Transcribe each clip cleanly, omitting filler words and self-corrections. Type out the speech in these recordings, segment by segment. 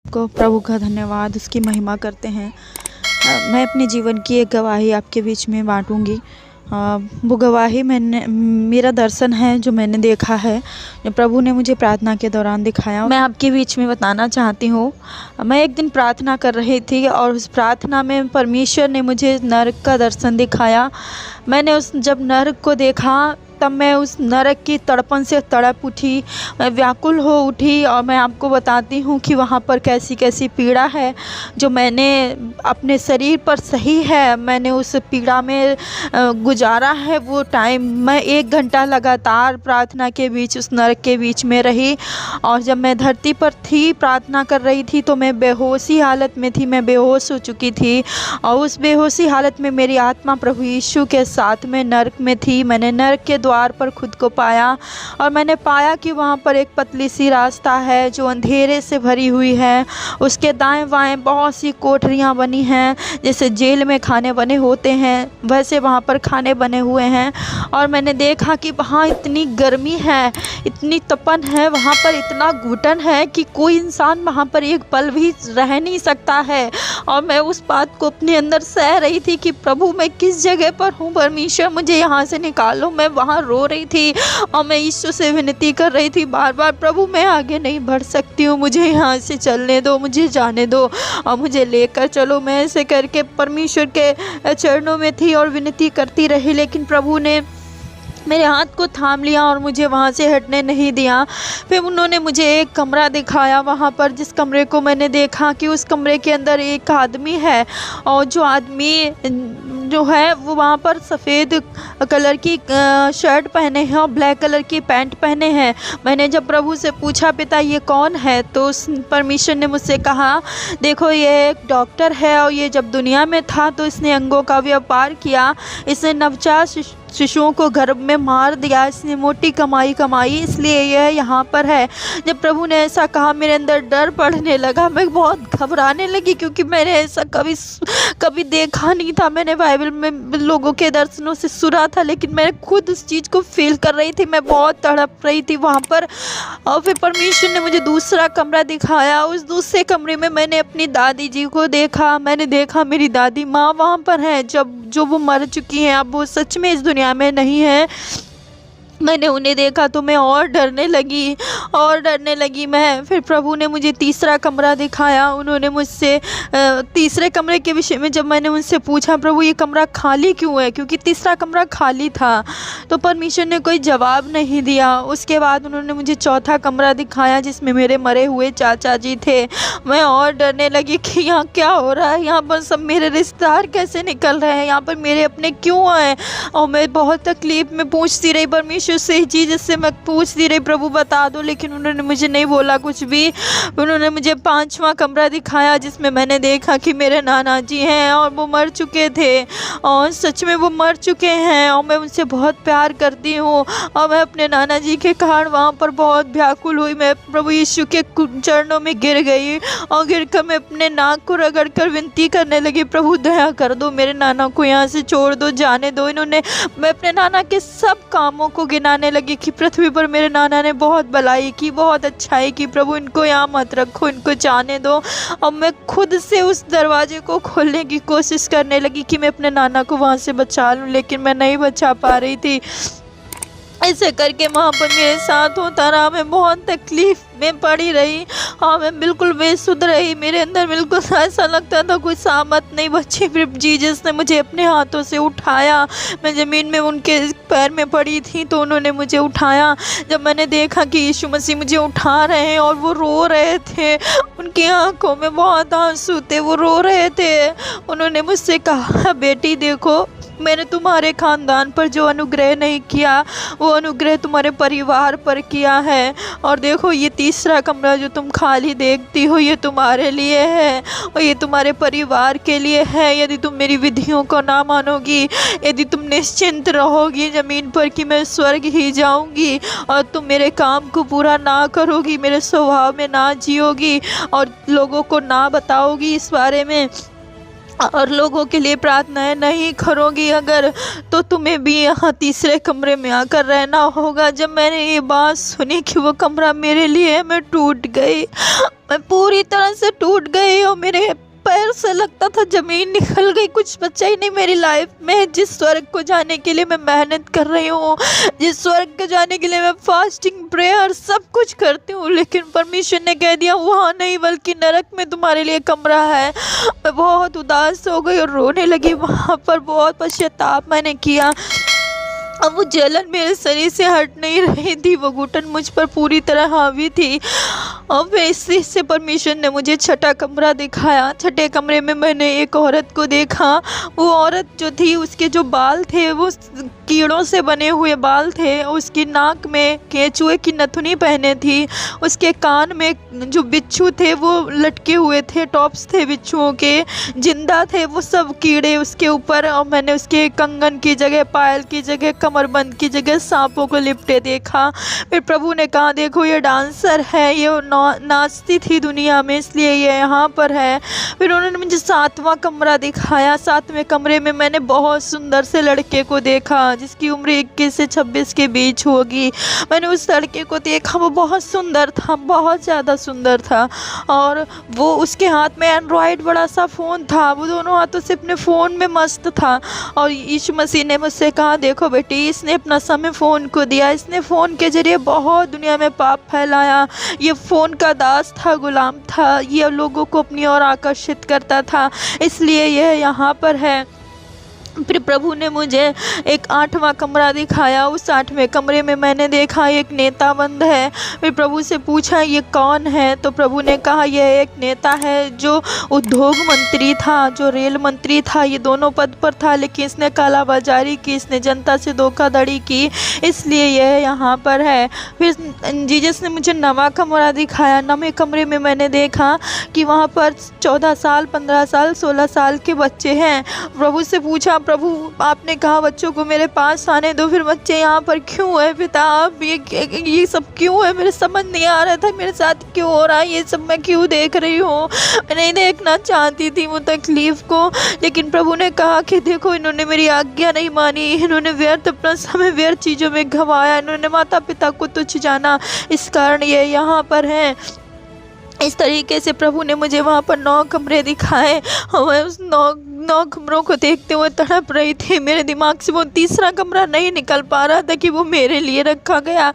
को प्रभु का धन्यवाद, उसकी महिमा करते हैं। मैं अपने जीवन की एक गवाही आपके बीच में बांटूंगी। वो गवाही मेरा दर्शन है जो मैंने देखा है, जो प्रभु ने मुझे प्रार्थना के दौरान दिखाया। मैं आपके बीच में बताना चाहती हूँ। मैं एक दिन प्रार्थना कर रही थी और उस प्रार्थना में परमेश्वर ने मुझे नरक का दर्शन दिखाया। मैंने जब नरक को देखा तब मैं उस नरक की तड़पन से तड़प उठी, मैं व्याकुल हो उठी। और मैं आपको बताती हूँ कि वहाँ पर कैसी कैसी पीड़ा है जो मैंने अपने शरीर पर सही है। मैंने उस पीड़ा में गुजारा है वो टाइम। मैं 1 घंटा लगातार प्रार्थना के बीच उस नरक के बीच में रही। और जब मैं धरती पर थी, प्रार्थना कर रही थी, तो मैं बेहोशी हालत में थी, मैं बेहोश हो चुकी थी। और उस बेहोशी हालत में मेरी आत्मा प्रभु यीशु के साथ में नरक में थी। मैंने नरक के द्वार पर खुद को पाया और मैंने पाया कि वहाँ पर एक पतली सी रास्ता है जो अंधेरे से भरी हुई है। उसके दाएं बाएं बहुत सी कोठरियाँ बनी हैं, जैसे जेल में खाने बने होते हैं वैसे वहाँ पर खाने बने हुए हैं। और मैंने देखा कि वहाँ इतनी गर्मी है, इतनी तपन है, वहाँ पर इतना घुटन है कि कोई इंसान वहाँ पर एक पल भी रह नहीं सकता है। और मैं उस बात को अपने अंदर सह रही थी कि प्रभु मैं किस जगह पर हूँ, परमेश्वर मुझे यहाँ से निकालो। मैं वहाँ रो रही थी और मैं यीशु से विनती कर रही थी बार बार, प्रभु मैं आगे नहीं बढ़ सकती हूँ, मुझे यहाँ से चलने दो, मुझे जाने दो और मुझे लेकर चलो। मैं ऐसे करके परमेश्वर के चरणों में थी और विनती करती रही, लेकिन प्रभु ने मेरे हाथ को थाम लिया और मुझे वहाँ से हटने नहीं दिया। फिर उन्होंने मुझे एक कमरा दिखाया वहाँ पर, जिस कमरे को मैंने देखा कि उस कमरे के अंदर एक आदमी है और जो आदमी जो है वो वहाँ पर सफ़ेद कलर की शर्ट पहने हैं और ब्लैक कलर की पैंट पहने हैं। मैंने जब प्रभु से पूछा पिता ये कौन है, तो उस परमेश्वर ने मुझसे कहा देखो ये एक डॉक्टर है और ये जब दुनिया में था तो इसने अंगों का व्यापार किया, इसने नवजात शिशुओं को गर्भ में मार दिया, इसने मोटी कमाई कमाई, इसलिए यह यहाँ पर है। जब प्रभु ने ऐसा कहा मेरे अंदर डर पड़ने लगा, मैं बहुत घबराने लगी क्योंकि मैंने ऐसा कभी देखा नहीं था। मैंने बाइबल में लोगों के दर्शनों से सुना था, लेकिन मैं खुद उस चीज़ को फील कर रही थी, मैं बहुत तड़प रही थी वहाँ पर। और फिर परमेश्वर ने मुझे दूसरा कमरा दिखाया। उस दूसरे कमरे में मैंने अपनी दादी जी को देखा। मैंने देखा मेरी दादी माँ वहाँ पर है, जो वो मर चुकी हैं, अब वो सच में इस दुनिया में नहीं है। मैंने उन्हें देखा तो मैं और डरने लगी मैं। फिर प्रभु ने मुझे तीसरा कमरा दिखाया। उन्होंने मुझसे तीसरे कमरे के विषय में जब मैंने उनसे पूछा प्रभु ये कमरा खाली क्यों है, क्योंकि तीसरा कमरा खाली था, तो परमेश्वर ने कोई जवाब नहीं दिया। उसके बाद उन्होंने मुझे चौथा कमरा दिखाया जिसमें मेरे मरे हुए चाचा जी थे। मैं और डरने लगी कि यहाँ क्या हो रहा है, यहाँ पर सब मेरे रिश्तेदार कैसे निकल रहे हैं, यहाँ पर मेरे अपने क्यों आए। और मैं बहुत तकलीफ़ में पूछती रही परमेश्वर से ही चीज़, जिससे मैं पूछती रही प्रभु बता दो, लेकिन उन्होंने मुझे नहीं बोला कुछ भी। उन्होंने मुझे पांचवा कमरा दिखाया जिसमें मैंने देखा कि मेरे नाना जी हैं और वो मर चुके थे और सच में वो मर चुके हैं और मैं उनसे बहुत प्यार करती हूँ। और मैं अपने नाना जी के कारण वहाँ पर बहुत व्याकुल हुई। मैं प्रभु यीशु के चरणों में गिर गई और गिर कर मैं अपने नाक को रगड़ कर विनती करने लगी प्रभु दया कर दो, मेरे नाना को यहाँ से छोड़ दो, जाने दो। मैं अपने नाना के सब कामों को गिनाने लगी कि पृथ्वी पर मेरे नाना ने बहुत भलाई की, बहुत अच्छाई की, प्रभु इनको यहाँ मत रखो, इनको जाने दो। और मैं खुद से उस दरवाजे को खोलने की कोशिश करने लगी कि मैं अपने नाना को वहाँ से बचा लूँ, लेकिन मैं नहीं बचा पा रही थी। ऐसे करके वहाँ पर मेरे साथ होता रहा। मैं बहुत तकलीफ़ में पड़ी रही और मैं बिल्कुल बेसुध रही। मेरे अंदर बिल्कुल ऐसा लगता था कोई सामत नहीं बची। फिर जीसस ने मुझे अपने हाथों से उठाया। मैं ज़मीन में उनके पैर में पड़ी थी तो उन्होंने मुझे उठाया। जब मैंने देखा कि यीशु मसीह मुझे उठा रहे हैं और वो रो रहे थे, उनकी आंखों में बहुत आंसू थे, वो रो रहे थे। उन्होंने मुझसे कहा बेटी देखो, मैंने तुम्हारे ख़ानदान पर जो अनुग्रह नहीं किया वो अनुग्रह तुम्हारे परिवार पर किया है। और देखो ये तीसरा कमरा जो तुम खाली देखती हो ये तुम्हारे लिए है और ये तुम्हारे परिवार के लिए है। यदि तुम मेरी विधियों को ना मानोगी, यदि तुम निश्चिंत रहोगी ज़मीन पर कि मैं स्वर्ग ही जाऊंगी, और तुम मेरे काम को पूरा ना करोगी, मेरे स्वभाव में ना जियोगी और लोगों को ना बताओगी इस बारे में, और लोगों के लिए प्रार्थनाएं नहीं करोगी अगर, तो तुम्हें भी यहाँ तीसरे कमरे में आकर रहना होगा। जब मैंने ये बात सुनी कि वो कमरा मेरे लिए है, मैं टूट गई। मैं पूरी तरह से टूट गई और मेरे पैर से लगता था ज़मीन निकल गई, कुछ बचा ही नहीं मेरी लाइफ में। जिस स्वर्ग को जाने के लिए मैं मेहनत कर रही हूँ, जिस स्वर्ग को जाने के लिए मैं फास्टिंग प्रेयर सब कुछ करती हूँ, लेकिन परमेश्वर ने कह दिया वहाँ नहीं बल्कि नरक में तुम्हारे लिए कमरा है। मैं बहुत उदास हो गई और रोने लगी। वहाँ पर बहुत पश्चाताप मैंने किया। अब वो जलन मेरे शरीर से हट नहीं रही थी, वो घुटन मुझ पर पूरी तरह हावी थी। और फिर इसी से परमेश्वर ने मुझे छठा कमरा दिखाया। छठे कमरे में मैंने एक औरत को देखा। वो औरत जो थी उसके जो बाल थे वो कीड़ों से बने हुए बाल थे। उसकी नाक में केंचुए की नथुनी पहने थी। उसके कान में जो बिच्छू थे वो लटके हुए थे, टॉप्स थे बिच्छुओं के, जिंदा थे वो सब कीड़े उसके ऊपर। और मैंने उसके कंगन की जगह, पायल की जगह, कमरबंद की जगह सांपों को लिपटे देखा। फिर प्रभु ने कहा देखो ये डांसर है, ये नाचती थी दुनिया में इसलिए ये यहाँ पर है। फिर उन्होंने मुझे सातवां कमरा दिखाया। सातवें कमरे में मैंने बहुत सुंदर से लड़के को देखा जिसकी उम्र 21 से 26 के बीच होगी। मैंने उस लड़के को देखा, वो बहुत सुंदर था, बहुत ज़्यादा सुंदर था। और वो उसके हाथ में एंड्रॉयड बड़ा सा फ़ोन था, वो दोनों हाथों से अपने फ़ोन में मस्त था। और यीशु मसीह ने मुझसे कहा देखो बेटी, इसने अपना समय फ़ोन को दिया, इसने फ़ोन के ज़रिए बहुत दुनिया में पाप फैलाया। ये फ़ोन का दास था, गुलाम था, ये लोगों को अपनी ओर आकर्षित करता था, इसलिए यह यहाँ पर है। फिर प्रभु ने मुझे एक 8वां कमरा दिखाया। उस 8वें कमरे में मैंने देखा एक नेता बंद है। फिर प्रभु से पूछा ये कौन है, तो प्रभु ने कहा यह एक नेता है जो उद्योग मंत्री था, जो रेल मंत्री था। ये दोनों पद पर था, लेकिन इसने कालाबाजारी की, इसने जनता से धोखाधड़ी की, इसलिए यह यहाँ पर है। फिर जीसस ने मुझे 9वां कमरा दिखाया। 9वें कमरे में मैंने देखा कि वहाँ पर 14 साल, 15 साल, 16 साल के बच्चे हैं। प्रभु से पूछा प्रभु आपने कहा बच्चों को मेरे पास आने दो, फिर बच्चे यहाँ पर क्यों है पिता? आप ये सब क्यों है? मेरे समझ नहीं आ रहा था मेरे साथ क्यों हो रहा है ये सब, मैं क्यों देख रही हूँ? मैं नहीं देखना चाहती थी वो तकलीफ़ को, लेकिन प्रभु ने कहा कि देखो इन्होंने मेरी आज्ञा नहीं मानी, इन्होंने व्यर्थ अपना समय व्यर्थ चीज़ों में गंवाया, इन्होंने माता पिता को तुच्छ जाना, इस कारण ये यहाँ पर हैं। इस तरीके से प्रभु ने मुझे वहाँ पर 9 कमरे दिखाए और मैं उस 9 कमरों को देखते हुए तड़प रही थी। मेरे दिमाग से वो तीसरा कमरा नहीं निकल पा रहा था कि वो मेरे लिए रखा गया।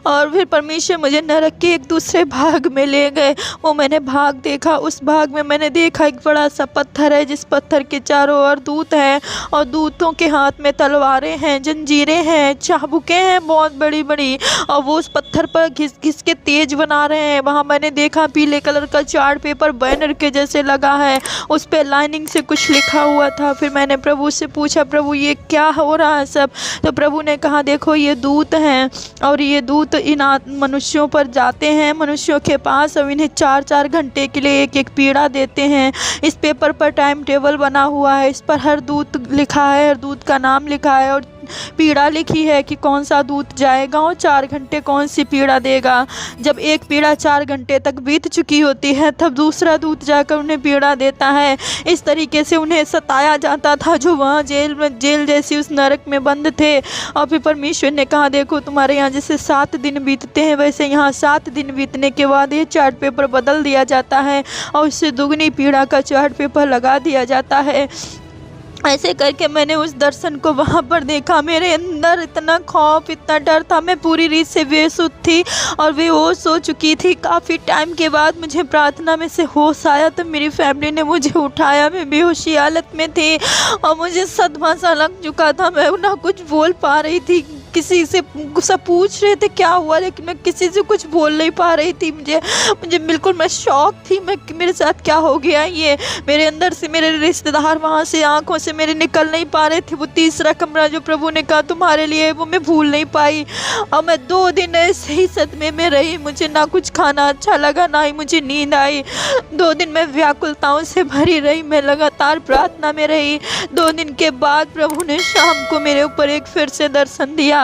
और फिर परमेश्वर मुझे नरक के एक दूसरे भाग में ले गए। वो मैंने भाग देखा। उस भाग में मैंने देखा एक बड़ा सा पत्थर है, जिस पत्थर के चारों ओर दूत हैं और दूतों के हाथ में तलवारें हैं, जंजीरें हैं, चाबुकें हैं बहुत बड़ी बड़ी, और वो उस पत्थर पर घिस घिस के तेज बना रहे हैं। वहाँ मैंने देखा पीले कलर का चार्ट पेपर बैनर के जैसे लगा है, उस पे लाइनिंग से कुछ लिखा हुआ था। फिर मैंने प्रभु से पूछा प्रभु ये क्या हो रहा है सब? तो प्रभु ने कहा देखो ये दूत हैं और ये दूत इन मनुष्यों पर जाते हैं, मनुष्यों के पास, और इन्हें 4-4 घंटे के लिए एक एक पीड़ा देते हैं। इस पेपर पर टाइम टेबल बना हुआ है, इस पर हर दूत लिखा है, हर दूत का नाम लिखा है और पीड़ा लिखी है कि कौन सा दूत जाएगा और 4 घंटे कौन सी पीड़ा देगा। जब एक पीड़ा 4 घंटे तक बीत चुकी होती है तब दूसरा दूत जाकर उन्हें पीड़ा देता है। इस तरीके से उन्हें सताया जाता था जो वहाँ जेल जैसी उस नरक में बंद थे। और फिर परमेश्वर ने कहा देखो तुम्हारे यहाँ जैसे 7 दिन बीतते हैं वैसे यहाँ 7 दिन बीतने के बाद ये चार्ट पेपर बदल दिया जाता है और उससे दुगनी पीड़ा का चार्ट पेपर लगा दिया जाता है। ऐसे करके मैंने उस दर्शन को वहाँ पर देखा। मेरे अंदर इतना खौफ, इतना डर था, मैं पूरी रीत से बेसुध थी और बेहोश हो चुकी थी। काफ़ी टाइम के बाद मुझे प्रार्थना में से होश आया तो मेरी फैमिली ने मुझे उठाया। मैं बेहोशी हालत में थी और मुझे सदमा सा लग चुका था। मैं ना कुछ बोल पा रही थी, किसी से सब पूछ रहे थे क्या हुआ, लेकिन मैं किसी से कुछ बोल नहीं पा रही थी। मुझे बिल्कुल मैं शॉक थी, मेरे साथ क्या हो गया ये। मेरे अंदर से मेरे रिश्तेदार वहाँ से आंखों से मेरे निकल नहीं पा रहे थे। वो तीसरा कमरा जो प्रभु ने कहा तुम्हारे लिए वो मैं भूल नहीं पाई। और मैं 2 दिन ऐसे ही सदमे में रही। मुझे ना कुछ खाना अच्छा लगा, ना ही मुझे नींद आई। 2 दिन मैं व्याकुलताओं से भरी रही। मैं लगातार प्रार्थना में रही। 2 दिन के बाद प्रभु ने शाम को मेरे ऊपर एक फिर से दर्शन दिया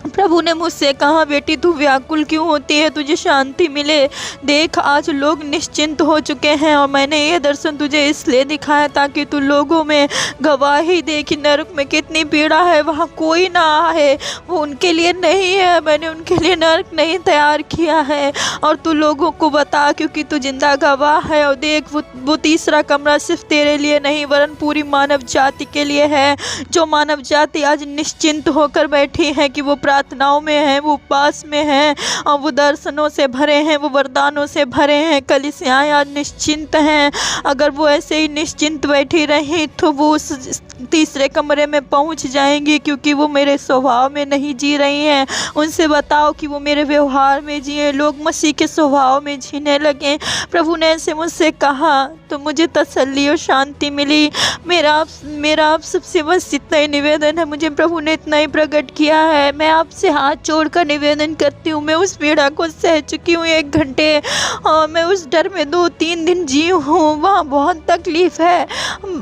प्रभु ने मुझसे कहा, बेटी तू व्याकुल क्यों होती है, तुझे शांति मिले। देख आज लोग निश्चिंत हो चुके हैं और मैंने ये दर्शन तुझे इसलिए दिखाया ताकि तू लोगों में गवाही दे कि नरक में कितनी पीड़ा है, वहाँ कोई ना आए, वो उनके लिए नहीं है, मैंने उनके लिए नरक नहीं तैयार किया है। और तू लोगों को बता क्योंकि तू जिंदा गवाह है। और देख वो तीसरा कमरा सिर्फ तेरे लिए नहीं वरन पूरी मानव जाति के लिए है। जो मानव जाति आज निश्चिंत होकर बैठी है कि वो प्रार्थनाओं में है, वो उपवास में है और वो दर्शनों से भरे हैं, वो वरदानों से भरे हैं। कलीसियाएं आज निश्चिंत हैं। अगर वो ऐसे ही निश्चिंत बैठी रही तो वो उस तीसरे कमरे में पहुंच जाएंगी, क्योंकि वो मेरे स्वभाव में नहीं जी रही हैं। उनसे बताओ कि वो मेरे व्यवहार में जिए, लोग मसीह के स्वभाव में जीने लगे। प्रभु ने ऐसे मुझसे कहा तो मुझे तसल्ली और शांति मिली। मेरा आप सबसे बस इतना ही निवेदन है, मुझे प्रभु ने इतना ही प्रकट किया है। मैं आपसे हाथ जोड़कर निवेदन करती हूँ, मैं उस पीड़ा को सह चुकी हूँ 1 घंटे और मैं उस डर में 2-3 दिन जी हूँ। वहाँ बहुत तकलीफ़ है।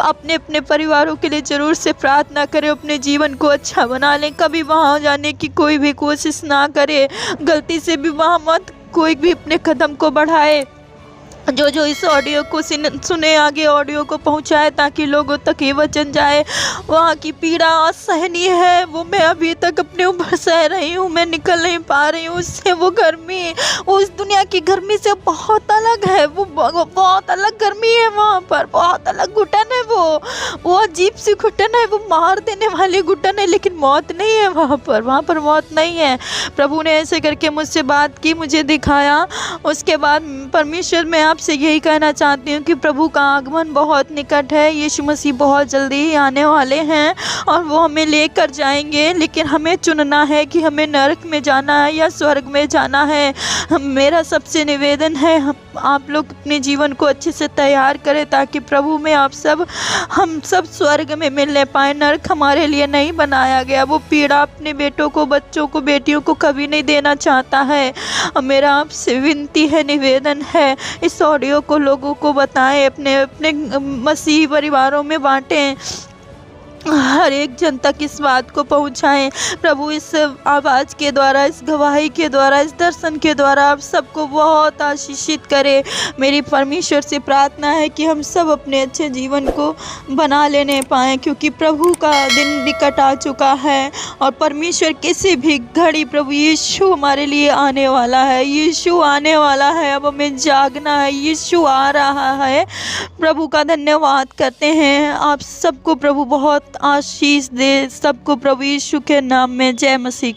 अपने अपने परिवारों के लिए ज़रूर से प्रार्थना करें, अपने जीवन को अच्छा बना लें। कभी वहाँ जाने की कोई भी कोशिश ना करें, गलती से भी वहाँ मत कोई भी अपने कदम को बढ़ाए। जो इस ऑडियो को सुने आगे ऑडियो को पहुंचाए ताकि लोगों तक ये वचन जाए। वहाँ की पीड़ा असहनीय है, वो मैं अभी तक अपने ऊपर सह रही हूँ, मैं निकल नहीं पा रही हूँ उससे। वो गर्मी उस दुनिया की गर्मी से बहुत अलग है, वो बहुत अलग गर्मी है, वहाँ पर बहुत अलग घुटन है। वो अजीब सी घुटन है, वो मार देने वाली घुटन है, लेकिन मौत नहीं है वहाँ पर मौत नहीं है। प्रभु ने ऐसे करके मुझसे बात की, मुझे दिखाया। उसके बाद परमेश्वर में आपसे यही कहना चाहती हूँ कि प्रभु का आगमन बहुत निकट है। यीशु मसीह बहुत जल्दी ही आने वाले हैं और वो हमें लेकर जाएंगे, लेकिन हमें चुनना है कि हमें नरक में जाना है या स्वर्ग में जाना है। मेरा सबसे निवेदन है आप लोग अपने जीवन को अच्छे से तैयार करें ताकि प्रभु में हम सब स्वर्ग में मिलने पाए। नरक हमारे लिए नहीं बनाया गया, वो पीड़ा अपने बेटों को, बच्चों को, बेटियों को कभी नहीं देना चाहता है। मेरा आपसे विनती है, निवेदन है, इस ऑडियो को लोगों को बताएं, अपने अपने मसीही परिवारों में बांटें, हर एक जन तक इस बात को पहुंचाएं। प्रभु इस आवाज़ के द्वारा, इस गवाही के द्वारा, इस दर्शन के द्वारा आप सबको बहुत आशीषित करे। मेरी परमेश्वर से प्रार्थना है कि हम सब अपने अच्छे जीवन को बना लेने पाएँ, क्योंकि प्रभु का दिन निकट आ चुका है और परमेश्वर किसी भी घड़ी प्रभु यीशु हमारे लिए आने वाला है। यीशु आने वाला है, अब हमें जागना है। यीशु आ रहा है। प्रभु का धन्यवाद करते हैं। आप सबको प्रभु बहुत आशीष दे। सबको प्रभु यीशु के नाम में जय मसीह।